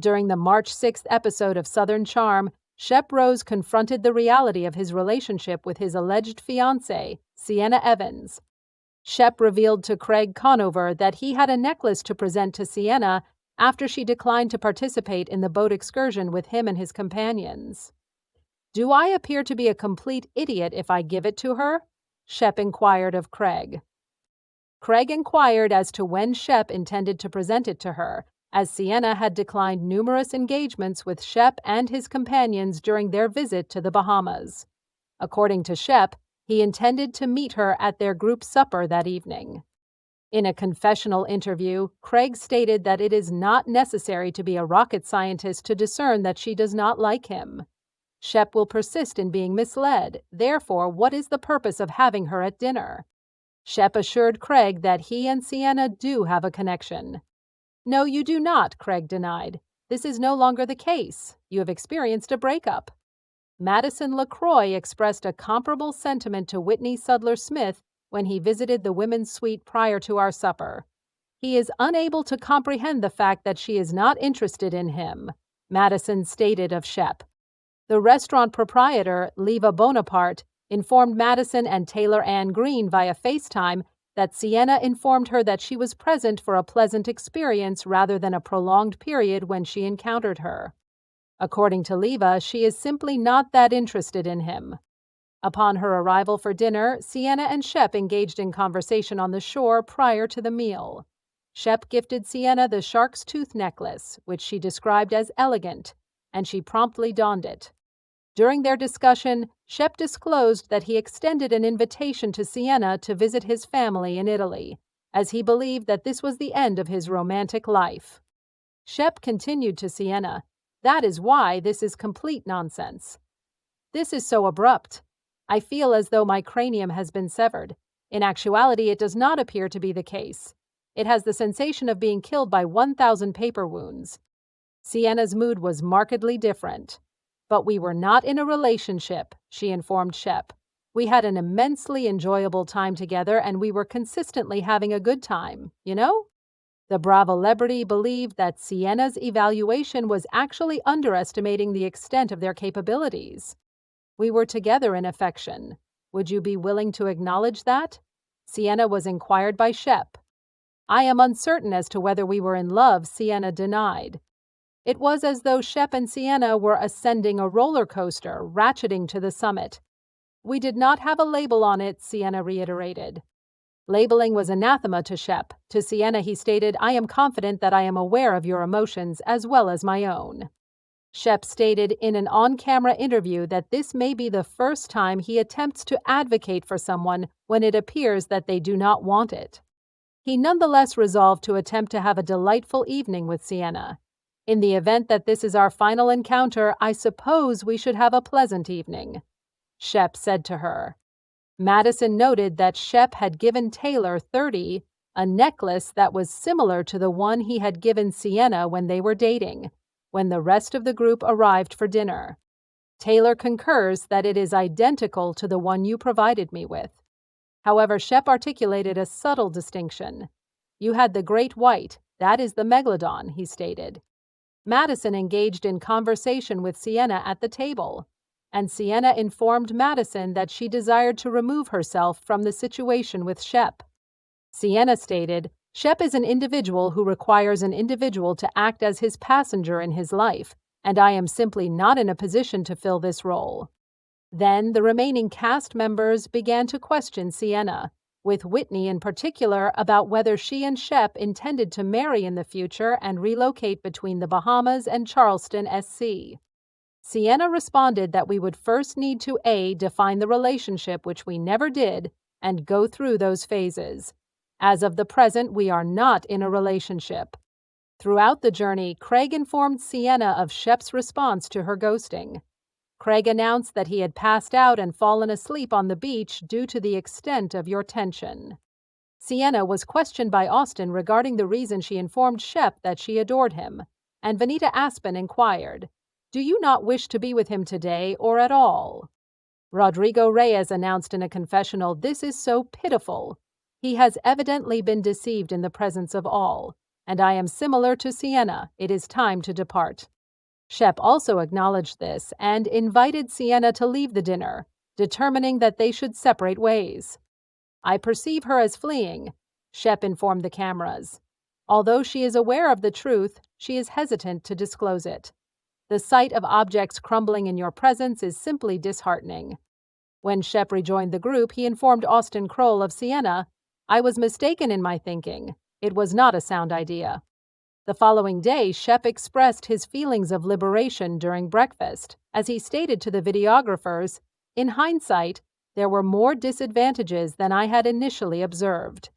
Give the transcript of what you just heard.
During the March 6th episode of Southern Charm, Shep Rose confronted the reality of his relationship with his alleged fiancée, Sienna Evans. Shep revealed to Craig Conover that he had a necklace to present to Sienna after she declined to participate in the boat excursion with him and his companions. "Do I appear to be a complete idiot if I give it to her?" Shep inquired of Craig. Craig inquired as to when Shep intended to present it to her, as Sienna had declined numerous engagements with Shep and his companions during their visit to the Bahamas. According to Shep, he intended to meet her at their group supper that evening. In a confessional interview, Craig stated that it is not necessary to be a rocket scientist to discern that she does not like him. Shep will persist in being misled, therefore what is the purpose of having her at dinner? Shep assured Craig that he and Sienna do have a connection. "No, you do not," Craig denied. "This is no longer the case. You have experienced a breakup." Madison LaCroix expressed a comparable sentiment to Whitney Sudler-Smith when he visited the women's suite prior to our supper. "He is unable to comprehend the fact that she is not interested in him," Madison stated of Shep. The restaurant proprietor, Leva Bonaparte, informed Madison and Taylor Ann Green via FaceTime that Sienna informed her that she was present for a pleasant experience rather than a prolonged period when she encountered her. According to Leva, she is simply not that interested in him. Upon her arrival for dinner, Sienna and Shep engaged in conversation on the shore prior to the meal. Shep gifted Sienna the shark's tooth necklace, which she described as elegant, and she promptly donned it. During their discussion, Shep disclosed that he extended an invitation to Sienna to visit his family in Italy, as he believed that this was the end of his romantic life. Shep continued to Sienna, "That is why this is complete nonsense. This is so abrupt. I feel as though my cranium has been severed. In actuality, it does not appear to be the case. It has the sensation of being killed by 1,000 paper wounds." Sienna's mood was markedly different. "But we were not in a relationship," she informed Shep. "We had an immensely enjoyable time together and we were consistently having a good time, you know?" The Bravo-lebrity believed that Sienna's evaluation was actually underestimating the extent of their capabilities. "We were together in affection. Would you be willing to acknowledge that?" Sienna was inquired by Shep. "I am uncertain as to whether we were in love," Sienna denied. It was as though Shep and Sienna were ascending a roller coaster, ratcheting to the summit. "We did not have a label on it," Sienna reiterated. Labeling was anathema to Shep. To Sienna he stated, "I am confident that I am aware of your emotions as well as my own." Shep stated in an on-camera interview that this may be the first time he attempts to advocate for someone when it appears that they do not want it. He nonetheless resolved to attempt to have a delightful evening with Sienna. "In the event that this is our final encounter, I suppose we should have a pleasant evening," Shep said to her. Madison noted that Shep had given Taylor 30 a necklace that was similar to the one he had given Sienna when they were dating, when the rest of the group arrived for dinner. "Taylor concurs that it is identical to the one you provided me with." However, Shep articulated a subtle distinction. "You had the great white, that is the megalodon," he stated. Madison engaged in conversation with Sienna at the table, and Sienna informed Madison that she desired to remove herself from the situation with Shep. Sienna stated, "Shep is an individual who requires an individual to act as his passenger in his life, and I am simply not in a position to fill this role." Then the remaining cast members began to question Sienna, with Whitney in particular about whether she and Shep intended to marry in the future and relocate between the Bahamas and Charleston, SC. Sienna responded that we would first need to A, define the relationship, which we never did, and go through those phases. "As of the present, we are not in a relationship." Throughout the journey, Craig informed Sienna of Shep's response to her ghosting. Craig announced that he had passed out and fallen asleep on the beach due to the extent of your tension. Sienna was questioned by Austin regarding the reason she informed Shep that she adored him, and Vanita Aspen inquired, "Do you not wish to be with him today or at all?" Rodrigo Reyes announced in a confessional, "This is so pitiful. He has evidently been deceived in the presence of all, and I am similar to Sienna. It is time to depart." Shep also acknowledged this and invited Sienna to leave the dinner, determining that they should separate ways. "I perceive her as fleeing," Shep informed the cameras. "Although she is aware of the truth, she is hesitant to disclose it. The sight of objects crumbling in your presence is simply disheartening." When Shep rejoined the group, he informed Austin Kroll of Sienna, "I was mistaken in my thinking. It was not a sound idea." The following day, Shep expressed his feelings of liberation during breakfast, as he stated to the videographers, "In hindsight, there were more disadvantages than I had initially observed."